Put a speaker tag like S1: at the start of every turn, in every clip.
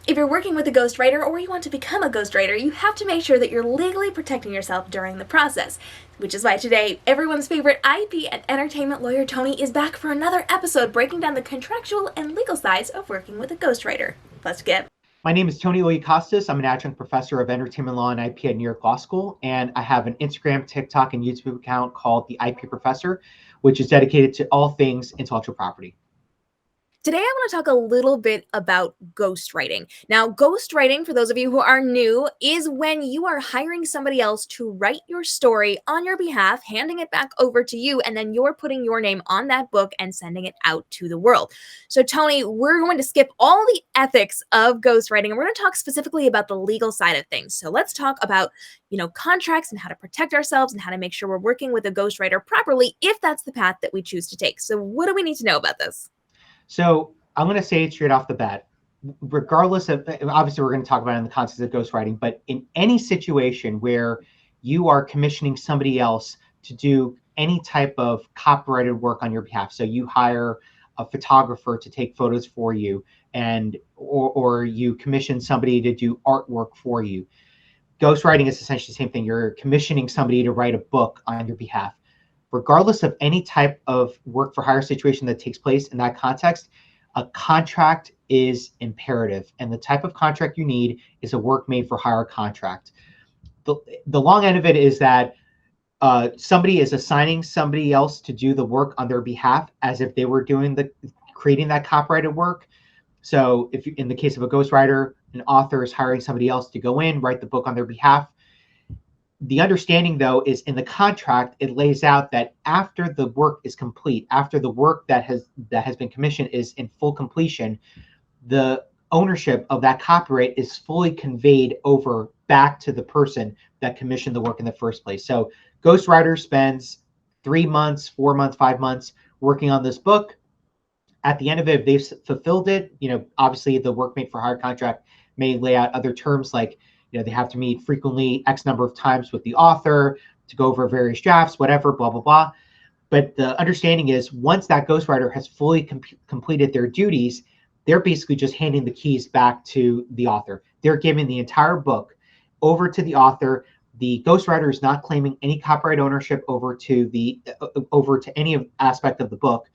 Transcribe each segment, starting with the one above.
S1: If you're working with a ghostwriter or you want to become a ghostwriter, you have to make sure that you're legally protecting yourself during the process. Which is why today, everyone's favorite IP and entertainment lawyer Tony is back for another episode breaking down the contractual and legal sides of working with a ghostwriter. Let's get.
S2: My name is Tony Loikostas. I'm an adjunct professor of entertainment law and IP at New York Law School, and I have an Instagram, TikTok, and YouTube account called The IP Professor, which is dedicated to all things intellectual property.
S1: Today, I want to talk a little bit about ghostwriting. Now, ghostwriting, for those of you who are new, is when you are hiring somebody else to write your story on your behalf, handing it back over to you, and then you're putting your name on that book and sending it out to the world. So, Tony, we're going to skip all the ethics of ghostwriting, and we're going to talk specifically about the legal side of things. So let's talk about, contracts and how to protect ourselves and how to make sure we're working with a ghostwriter properly if that's the path that we choose to take. So what do we need to know about this?
S2: So I'm going to say it straight off the bat, regardless of, obviously we're going to talk about it in the context of ghostwriting, but in any situation where you are commissioning somebody else to do any type of copyrighted work on your behalf, so you hire a photographer to take photos for you, or you commission somebody to do artwork for you. Ghostwriting is essentially the same thing. You're commissioning somebody to write a book on your behalf. Regardless of any type of work for hire situation that takes place in that context, a contract is imperative. And the type of contract you need is a work made for hire contract. The long end of it is that somebody is assigning somebody else to do the work on their behalf as if they were creating that copyrighted work. So if in the case of a ghostwriter, an author is hiring somebody else to go in, write the book on their behalf. The understanding, though, is in the contract, it lays out that after the work is complete, after the work that has been commissioned is in full completion, the ownership of that copyright is fully conveyed over back to the person that commissioned the work in the first place. So ghostwriter spends 3 months, 4 months, 5 months working on this book. At the end of it, if they've fulfilled it, obviously the work made for hire contract may lay out other terms like, they have to meet frequently X number of times with the author to go over various drafts, whatever, blah, blah, blah. But the understanding is once that ghostwriter has fully completed their duties, they're basically just handing the keys back to the author. They're giving the entire book over to the author. The ghostwriter is not claiming any copyright ownership over to any aspect of the book.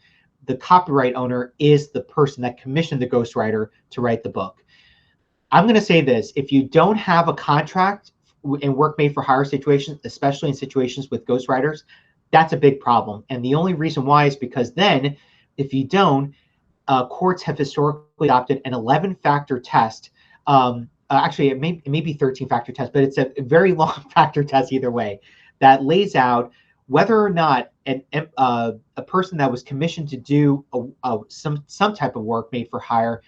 S2: The copyright owner is the person that commissioned the ghostwriter to write the book. I'm going to say this: if you don't have a contract in work made for hire situations, especially in situations with ghostwriters, that's a big problem. And the only reason why is because then, if you don't, courts have historically adopted an 11-factor test. Actually, it may be 13-factor test, but it's a very long factor test either way that lays out whether or not a person that was commissioned to do some type of work made for hire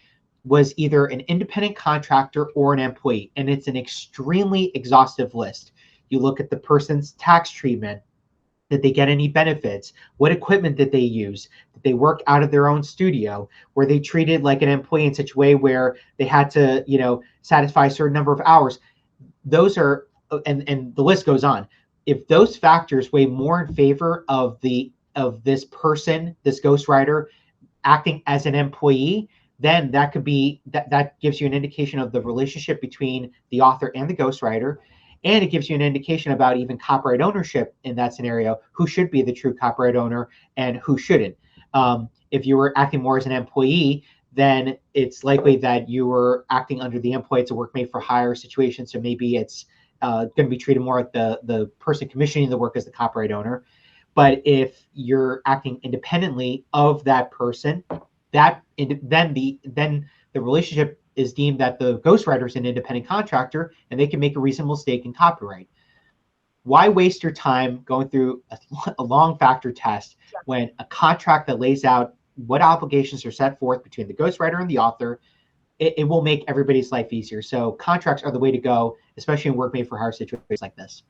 S2: was either an independent contractor or an employee. And it's an extremely exhaustive list. You look at the person's tax treatment. Did they get any benefits? What equipment did they use? Did they work out of their own studio? Were they treated like an employee in such a way where they had to, satisfy a certain number of hours? Those are, and the list goes on. If those factors weigh more in favor of this person, this ghostwriter, acting as an employee, then that could be that gives you an indication of the relationship between the author and the ghostwriter, and it gives you an indication about even copyright ownership in that scenario, who should be the true copyright owner and who shouldn't. If you were acting more as an employee, then it's likely that you were acting under the employee. It's a work made for hire situation, so maybe it's going to be treated more like the person commissioning the work as the copyright owner. But if you're acting independently of that person, then the relationship is deemed that the ghostwriter is an independent contractor and they can make a reasonable stake in copyright. Why waste your time going through a long factor test when a contract that lays out what obligations are set forth between the ghostwriter and the author, it will make everybody's life easier. So contracts are the way to go, especially in work made for hire situations like this.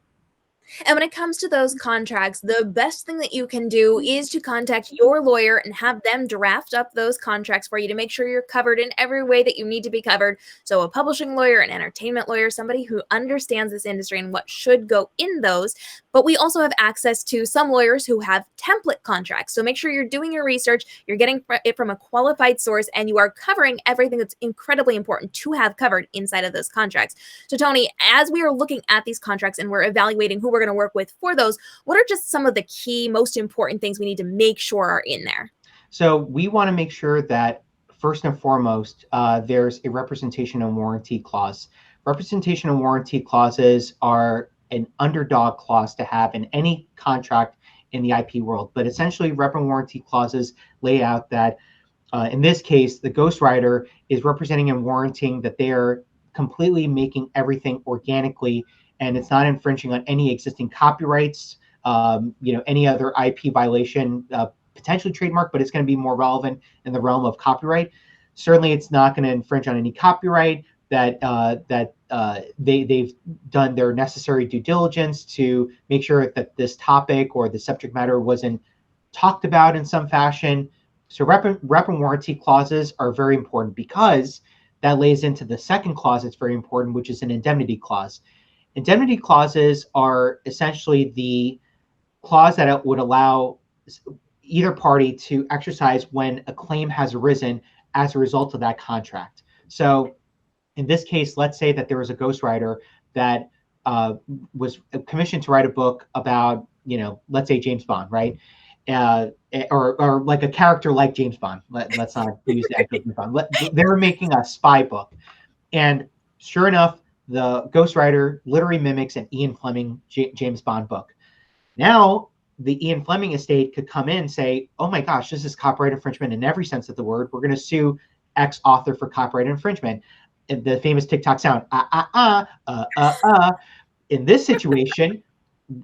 S1: And when it comes to those contracts, the best thing that you can do is to contact your lawyer and have them draft up those contracts for you to make sure you're covered in every way that you need to be covered. So, a publishing lawyer, an entertainment lawyer, somebody who understands this industry and what should go in those. But we also have access to some lawyers who have template contracts. So, make sure you're doing your research, you're getting it from a qualified source, and you are covering everything that's incredibly important to have covered inside of those contracts. So, Tony, as we are looking at these contracts and we're evaluating who we're going to work with for those, what are just some of the key, most important things we need to make sure are in there?
S2: So we want to make sure that first and foremost, there's a representation and warranty clause. Representation and warranty clauses are an underdog clause to have in any contract in the IP world. But essentially, rep and warranty clauses lay out that in this case, the ghostwriter is representing and warranting that they are completely making everything organically, and it's not infringing on any existing copyrights, any other IP violation, potentially trademark, but it's going to be more relevant in the realm of copyright. Certainly, it's not going to infringe on any copyright that they've done their necessary due diligence to make sure that this topic or the subject matter wasn't talked about in some fashion. So rep and warranty clauses are very important because that lays into the second clause that's very important, which is an indemnity clause. Indemnity clauses are essentially the clause that would allow either party to exercise when a claim has arisen as a result of that contract. So in this case, let's say that there was a ghostwriter that was commissioned to write a book about, let's say James Bond, right? Or like a character like James Bond. Let's not use the actor James Bond. They were making a spy book. And sure enough, the ghostwriter literally mimics an Ian Fleming James Bond book. Now, the Ian Fleming estate could come in and say, oh my gosh, this is copyright infringement in every sense of the word. We're going to sue X author for copyright infringement. And the famous TikTok sound, In this situation,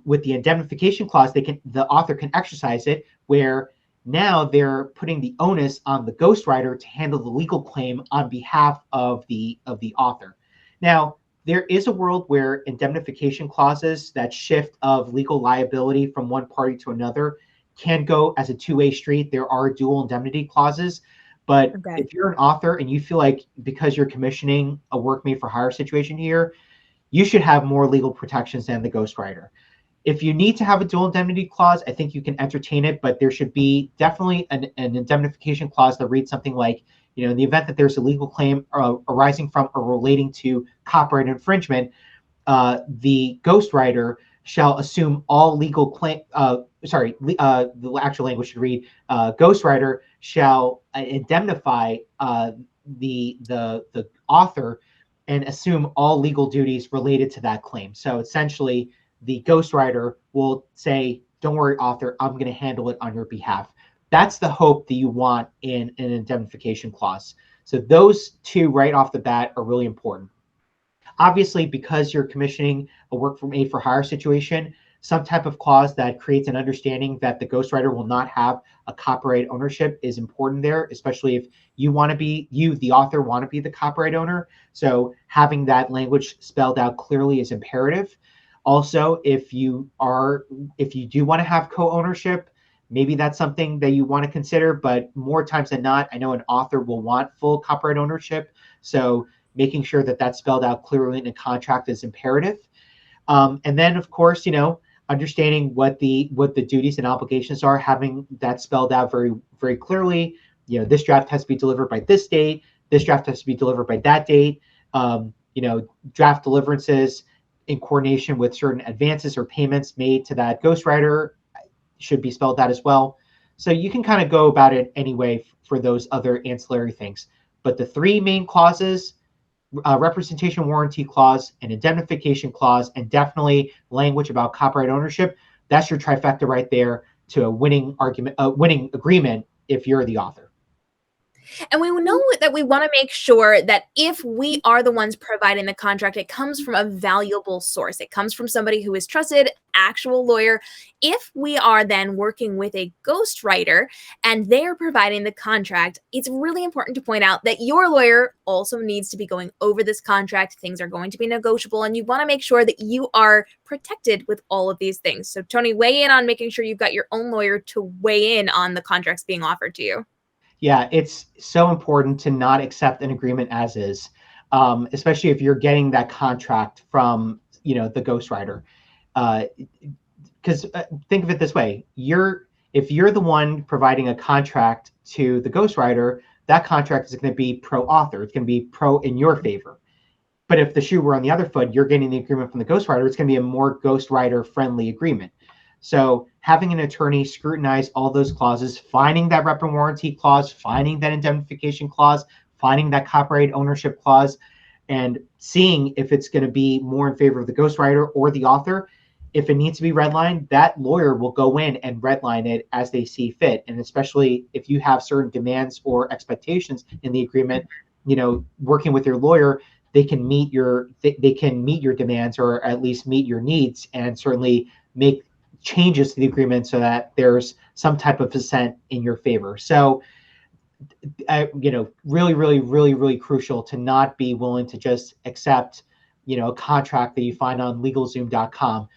S2: with the indemnification clause, the author can exercise it, where now they're putting the onus on the ghostwriter to handle the legal claim on behalf of the author. Now, there is a world where indemnification clauses, that shift of legal liability from one party to another, can go as a two-way street. There are dual indemnity clauses. But if you're an author and you feel like because you're commissioning a work made for hire situation here, you should have more legal protections than the ghostwriter. If you need to have a dual indemnity clause, I think you can entertain it, but there should be definitely an indemnification clause that reads something like, in the event that there's a legal claim arising from or relating to copyright infringement, the ghostwriter shall assume all legal claim. The actual language should read: ghostwriter shall indemnify the author and assume all legal duties related to that claim. So essentially, the ghostwriter will say, don't worry, author, I'm going to handle it on your behalf. That's the hope that you want in an indemnification clause. So those two right off the bat are really important. Obviously, because you're commissioning a work made for hire situation, some type of clause that creates an understanding that the ghostwriter will not have a copyright ownership is important there, especially if you, the author, want to be the copyright owner. So having that language spelled out clearly is imperative. Also, if you do want to have co-ownership, maybe that's something that you want to consider, but more times than not, I know an author will want full copyright ownership. So making sure that that's spelled out clearly in a contract is imperative. And then, of course, understanding what the duties and obligations are, having that spelled out very, very clearly. This draft has to be delivered by this date. This draft has to be delivered by that date. Draft deliverances in coordination with certain advances or payments made to that ghostwriter should be spelled out as well. So you can kind of go about it anyway for those other ancillary things. But the three main clauses, representation warranty clause, an indemnification clause, and definitely language about copyright ownership, that's your trifecta right there to a winning agreement if you're the author.
S1: And we know that we want to make sure that if we are the ones providing the contract, it comes from a valuable source. It comes from somebody who is trusted, actual lawyer. If we are then working with a ghostwriter and they're providing the contract, it's really important to point out that your lawyer also needs to be going over this contract. Things are going to be negotiable, and you want to make sure that you are protected with all of these things. So, Tony, weigh in on making sure you've got your own lawyer to weigh in on the contracts being offered to you.
S2: Yeah, it's so important to not accept an agreement as is, especially if you're getting that contract from, the ghostwriter. Because think of it this way: if you're the one providing a contract to the ghostwriter, that contract is going to be pro author. It's going to be pro in your favor. But if the shoe were on the other foot, you're getting the agreement from the ghostwriter, it's going to be a more ghostwriter friendly agreement. So having an attorney scrutinize all those clauses, finding that rep and warranty clause, finding that indemnification clause, finding that copyright ownership clause, and seeing if it's going to be more in favor of the ghostwriter or the author. If it needs to be redlined, that lawyer will go in and redline it as they see fit. And especially if you have certain demands or expectations in the agreement, working with your lawyer, they can meet your demands, or at least meet your needs, and certainly make changes to the agreement so that there's some type of assent in your favor. So, really, really, really, really crucial to not be willing to just accept, a contract that you find on LegalZoom.com.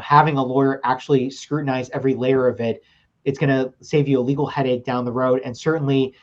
S2: Having a lawyer actually scrutinize every layer of it, it's going to save you a legal headache down the road. And certainly,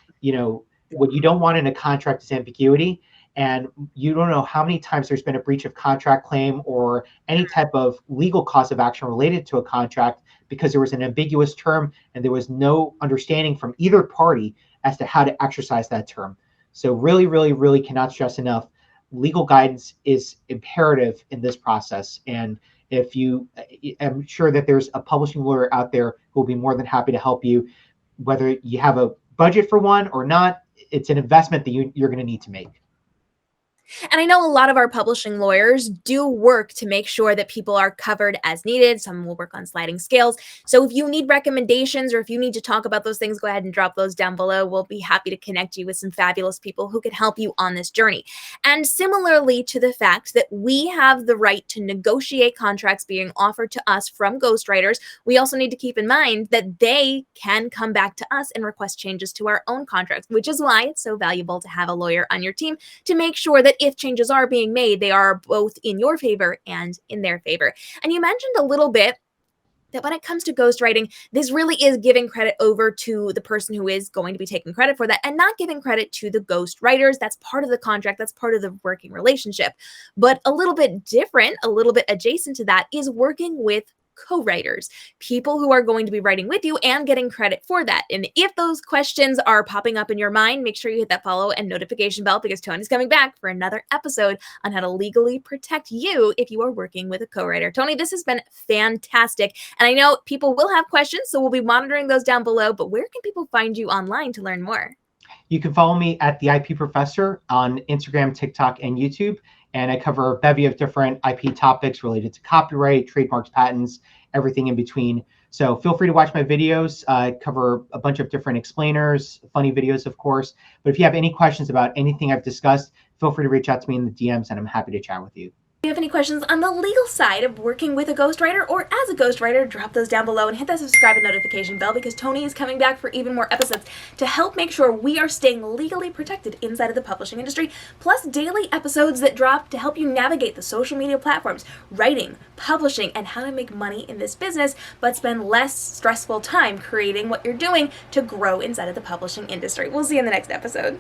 S2: what you don't want in a contract is ambiguity. And you don't know how many times there's been a breach of contract claim or any type of legal cause of action related to a contract because there was an ambiguous term and there was no understanding from either party as to how to exercise that term. So really, really, really cannot stress enough, legal guidance is imperative in this process. And I'm sure that there's a publishing lawyer out there who will be more than happy to help you, whether you have a budget for one or not. It's an investment that you're going to need to make.
S1: And I know a lot of our publishing lawyers do work to make sure that people are covered as needed. Some will work on sliding scales. So if you need recommendations or if you need to talk about those things, go ahead and drop those down below. We'll be happy to connect you with some fabulous people who could help you on this journey. And similarly to the fact that we have the right to negotiate contracts being offered to us from ghostwriters, we also need to keep in mind that they can come back to us and request changes to our own contracts, which is why it's so valuable to have a lawyer on your team to make sure that if changes are being made, they are both in your favor and in their favor. And you mentioned a little bit that when it comes to ghostwriting, this really is giving credit over to the person who is going to be taking credit for that and not giving credit to the ghostwriters. That's part of the contract. That's part of the working relationship. But a little bit different, a little bit adjacent to that is working with co-writers, people who are going to be writing with you and getting credit for that. And if those questions are popping up in your mind, make sure you hit that follow and notification bell because Tony's coming back for another episode on how to legally protect you if you are working with a co-writer. Tony, this has been fantastic. And I know people will have questions, so we'll be monitoring those down below, but where can people find you online to learn more?
S2: You can follow me at the IP Professor on Instagram, TikTok, and YouTube. And I cover a bevy of different IP topics related to copyright, trademarks, patents, everything in between. So feel free to watch my videos. I cover a bunch of different explainers, funny videos, of course. But if you have any questions about anything I've discussed, feel free to reach out to me in the DMs, and I'm happy to chat with you.
S1: If you have any questions on the legal side of working with a ghostwriter or as a ghostwriter, drop those down below and hit that subscribe and notification bell because Tony is coming back for even more episodes to help make sure we are staying legally protected inside of the publishing industry, plus daily episodes that drop to help you navigate the social media platforms, writing, publishing, and how to make money in this business, but spend less stressful time creating what you're doing to grow inside of the publishing industry. We'll see you in the next episode.